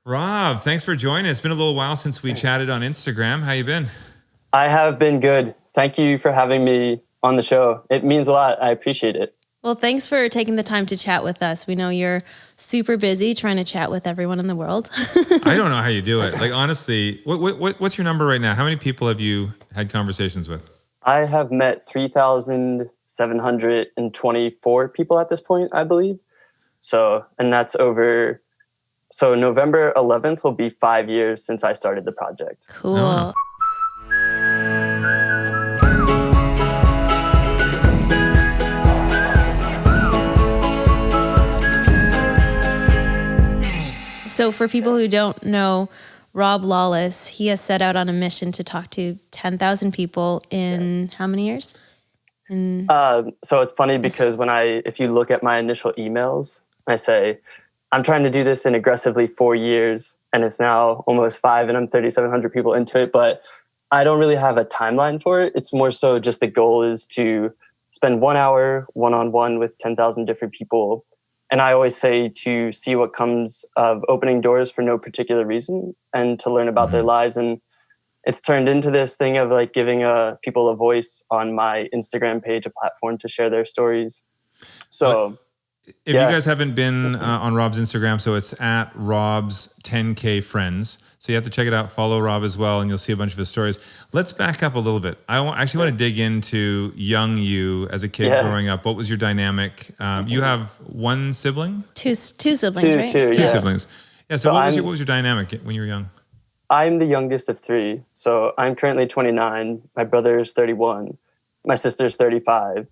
Rob, thanks for joining. It's been a little while since we chatted on Instagram. How you been? I have been good. Thank you for having me on the show. It means a lot. I appreciate it. Well, thanks for taking the time to chat with us. We know you're super busy trying to chat with everyone in the world. I don't know how you do it. Like, honestly, what's your number right now? How many people have you had conversations with? I have met 3,724 people at this point, I believe. And that's over. So November 11th will be 5 years since I started the project. Cool. Oh. So for people who don't know, Rob Lawless, he has set out on a mission to talk to 10,000 people in how many years? So it's funny because if you look at my initial emails, I say, I'm trying to do this in aggressively 4 years, and it's now almost 5, and I'm 3,700 people into it. But I don't really have a timeline for it. It's more so just the goal is to spend 1 hour one-on-one with 10,000 different people. And I always say to see what comes of opening doors for no particular reason and to learn about their lives. And it's turned into this thing of like giving people a voice on my Instagram page, a platform to share their stories. So if you guys haven't been on Rob's Instagram, so it's at Rob's 10K Friends. So you have to check it out. Follow Rob as well, and you'll see a bunch of his stories. Let's back up a little bit. I actually want to dig into young you as a kid growing up. What was your dynamic? You have one sibling? Two siblings, right? Two siblings. Yeah. So what was your dynamic when you were young? I'm the youngest of three. So I'm currently 29. My brother is 31. My sister's 35.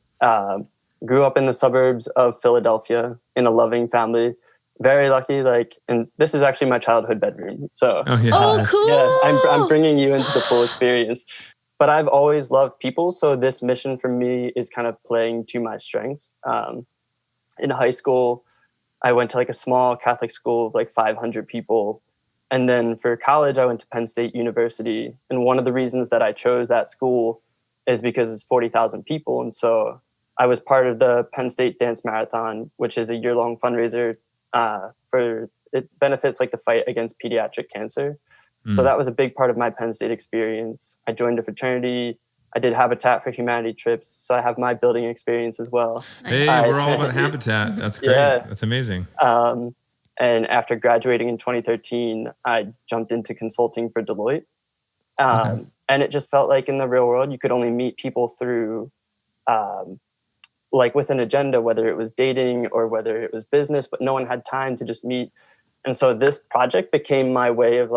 Grew up in the suburbs of Philadelphia in a loving family. Very lucky, and this is actually my childhood bedroom. So, cool. Yeah, I'm bringing you into the full experience. But I've always loved people, so this mission for me is kind of playing to my strengths. In high school, I went to a small Catholic school of 500 people. And then for college, I went to Penn State University. And one of the reasons that I chose that school is because it's 40,000 people. And so I was part of the Penn State Dance Marathon, which is a year-long fundraiser it benefits the fight against pediatric cancer. So that was a big part of my Penn State experience. I joined a fraternity. I did Habitat for Humanity trips. So I have my building experience as well. Hey, we're all about Habitat. That's great. Yeah. That's amazing. And after graduating in 2013, I jumped into consulting for Deloitte. And it just felt like in the real world, you could only meet people through with an agenda, whether it was dating or whether it was business, but no one had time to just meet. And so this project became my way of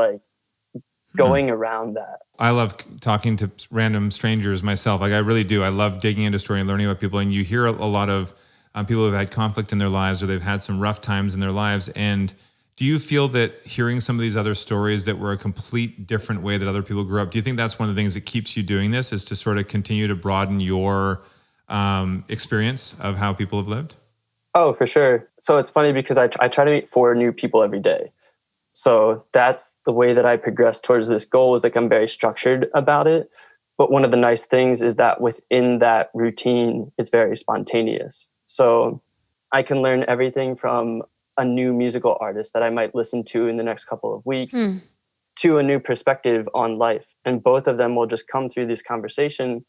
going around that. I love talking to random strangers myself. I really do. I love digging into story and learning about people. And you hear a lot of people who have had conflict in their lives or they've had some rough times in their lives. And do you feel that hearing some of these other stories that were a complete different way that other people grew up, do you think that's one of the things that keeps you doing this, is to sort of continue to broaden your experience of how people have lived? Oh, for sure. So it's funny because I try to meet 4 new people every day. So that's the way that I progress towards this goal, is I'm very structured about it. But one of the nice things is that within that routine, it's very spontaneous. So I can learn everything from a new musical artist that I might listen to in the next couple of weeks to a new perspective on life. And both of them will just come through this conversation.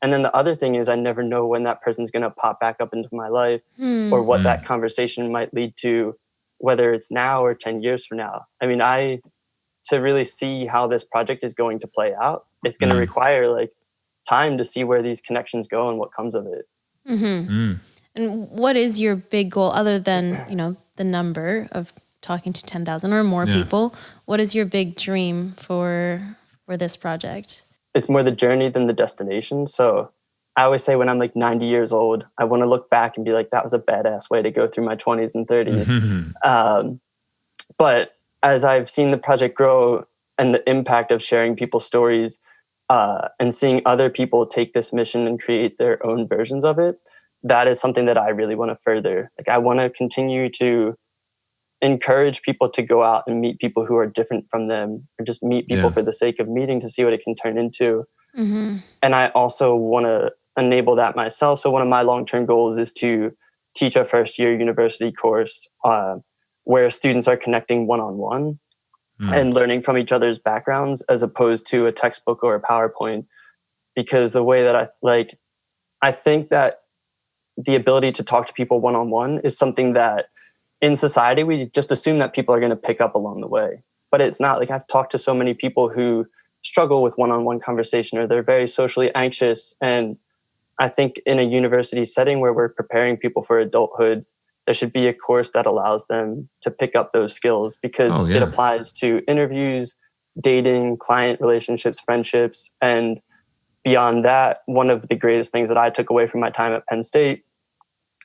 And then the other thing is I never know when that person's going to pop back up into my life or what that conversation might lead to, whether it's now or 10 years from now. I mean, to really see how this project is going to play out, it's going to require time to see where these connections go and what comes of it. And what is your big goal other than, the number of talking to 10,000 or more people? What is your big dream for this project? It's more the journey than the destination. So I always say when I'm 90 years old, I want to look back and be that was a badass way to go through my 20s and 30s. But as I've seen the project grow and the impact of sharing people's stories and seeing other people take this mission and create their own versions of it, that is something that I really want to further. I want to continue to encourage people to go out and meet people who are different from them, or just meet people for the sake of meeting to see what it can turn into. And I also want to enable that myself. So one of my long-term goals is to teach a first-year university course where students are connecting one-on-one. and learning from each other's backgrounds as opposed to a textbook or a PowerPoint. Because the way that I think that the ability to talk to people one-on-one is something that in society, we just assume that people are going to pick up along the way, but it's not. Like, I've talked to so many people who struggle with one-on-one conversation, or they're very socially anxious. And I think in a university setting where we're preparing people for adulthood, there should be a course that allows them to pick up those skills, because it applies to interviews, dating, client relationships, friendships. And beyond that, one of the greatest things that I took away from my time at Penn State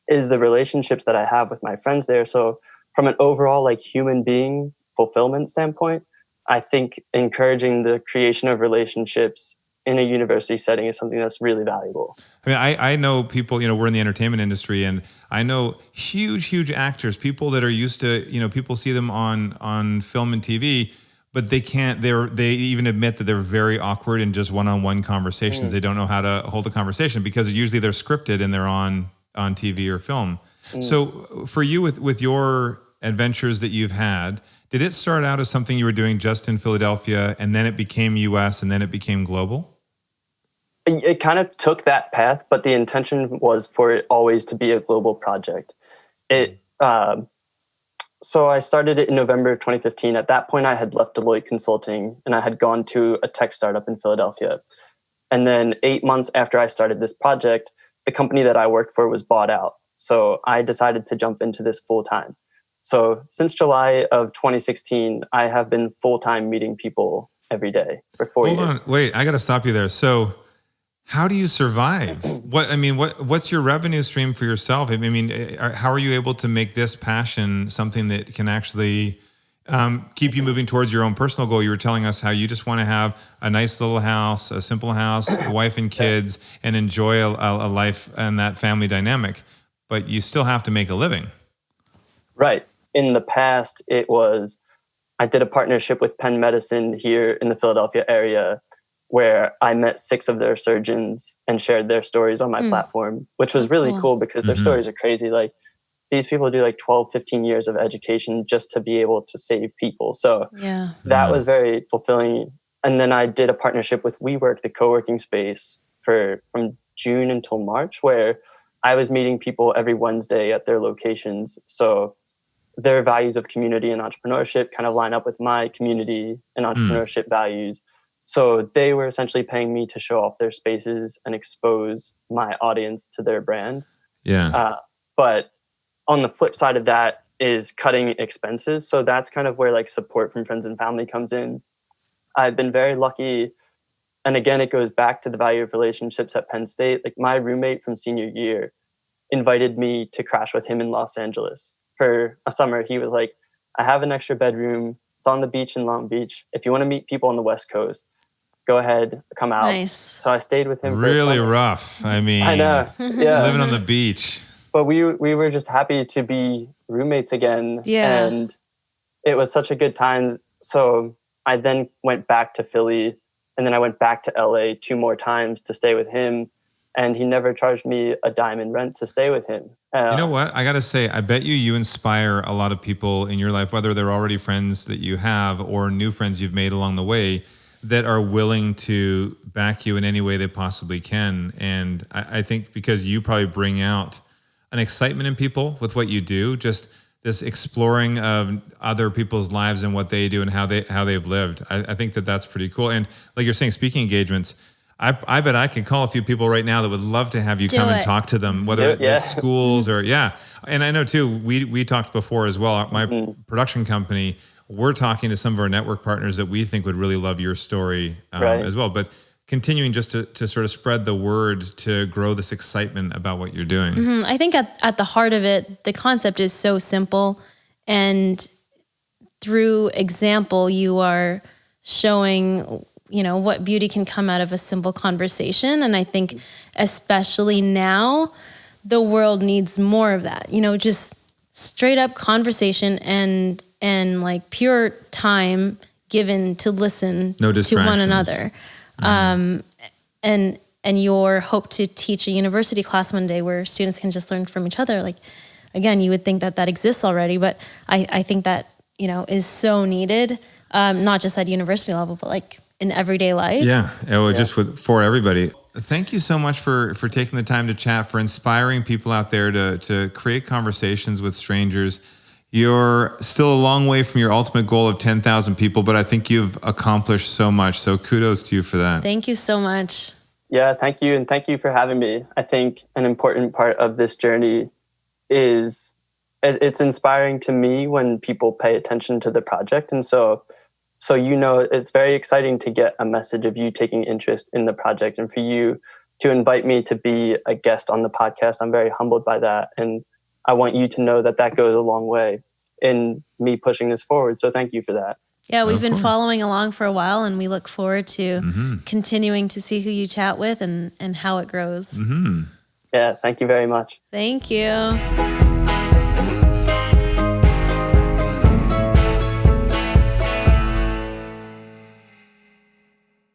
is the relationships that I have with my friends there. So from an overall like human being fulfillment standpoint, I think encouraging the creation of relationships in a university setting is something that's really valuable. I mean, I know people, we're in the entertainment industry, and I know huge actors, people that are used to, people see them on film and TV, but they can't, they even admit that they're very awkward in just one-on-one conversations. They don't know how to hold a conversation because usually they're scripted and they're on TV or film. So for you with your adventures that you've had, did it start out as something you were doing just in Philadelphia, and then it became US, and then it became global? It kind of took that path, but the intention was for it always to be a global project. So I started it in November of 2015. At that point, I had left Deloitte Consulting, and I had gone to a tech startup in Philadelphia. And then 8 months after I started this project, the company that I worked for was bought out. So I decided to jump into this full time. So since July of 2016, I have been full-time meeting people every day for 4 years. Hold on, wait, I got to stop you there. So how do you survive? What's your revenue stream for yourself? I mean, how are you able to make this passion something that can actually keep you moving towards your own personal goal? You were telling us how you just want to have a nice little house, a simple house, a wife and kids, and enjoy a life and that family dynamic, but you still have to make a living. Right. In the past, I did a partnership with Penn Medicine here in the Philadelphia area, where I met 6 of their surgeons and shared their stories on my platform, which was really cool because their stories are crazy. Like, these people do like 12, 15 years of education just to be able to save people. So that was very fulfilling. And then I did a partnership with WeWork, the co-working space, from June until March, where I was meeting people every Wednesday at their locations. So their values of community and entrepreneurship kind of line up with my community and entrepreneurship values. So they were essentially paying me to show off their spaces and expose my audience to their brand. But on the flip side of that is cutting expenses. So that's kind of where like support from friends and family comes in. I've been very lucky. And again, it goes back to the value of relationships at Penn State. Like, my roommate from senior year invited me to crash with him in Los Angeles for a summer. He was like, I have an extra bedroom. It's on the beach in Long Beach. If you want to meet people on the West Coast, go ahead, come out. Nice. So I stayed with him. Really rough. I mean, I know. Yeah. Living on the beach. But we were just happy to be roommates again. Yeah. And it was such a good time. So I then went back to Philly, and then I went back to LA 2 more times to stay with him. And he never charged me a dime in rent to stay with him. You know what? I got to say, I bet you inspire a lot of people in your life, whether they're already friends that you have or new friends you've made along the way, that are willing to back you in any way they possibly can. And I think because you probably bring out an excitement in people with what you do, just this exploring of other people's lives and what they do and how they've lived. I think that's pretty cool. And like you're saying, speaking engagements, I bet I can call a few people right now that would love to have you come and talk to them, whether it's schools or And I know too, we talked before as well. My production company, we're talking to some of our network partners that we think would really love your story as well. But continuing just to sort of spread the word to grow this excitement about what you're doing. I think at the heart of it, the concept is so simple, and through example, you are showing what beauty can come out of a simple conversation. And I think especially now, the world needs more of that, just straight up conversation and like pure time given to listen to one another. And your hope to teach a university class one day where students can just learn from each other. Like, again, you would think that exists already, but I think that, is so needed not just at university level, but like in everyday life. Yeah. Just for everybody. Thank you so much for taking the time to chat, for inspiring people out there to create conversations with strangers. You're still a long way from your ultimate goal of 10,000 people, but I think you've accomplished so much. So kudos to you for that. Thank you so much. Yeah, thank you. And thank you for having me. I think an important part of this journey is it's inspiring to me when people pay attention to the project. And so it's very exciting to get a message of you taking interest in the project and for you to invite me to be a guest on the podcast. I'm very humbled by that. And I want you to know that goes a long way in me pushing this forward. So thank you for that. Yeah, we've been following along for a while, and we look forward to continuing to see who you chat with and how it grows. Yeah, thank you very much. Thank you.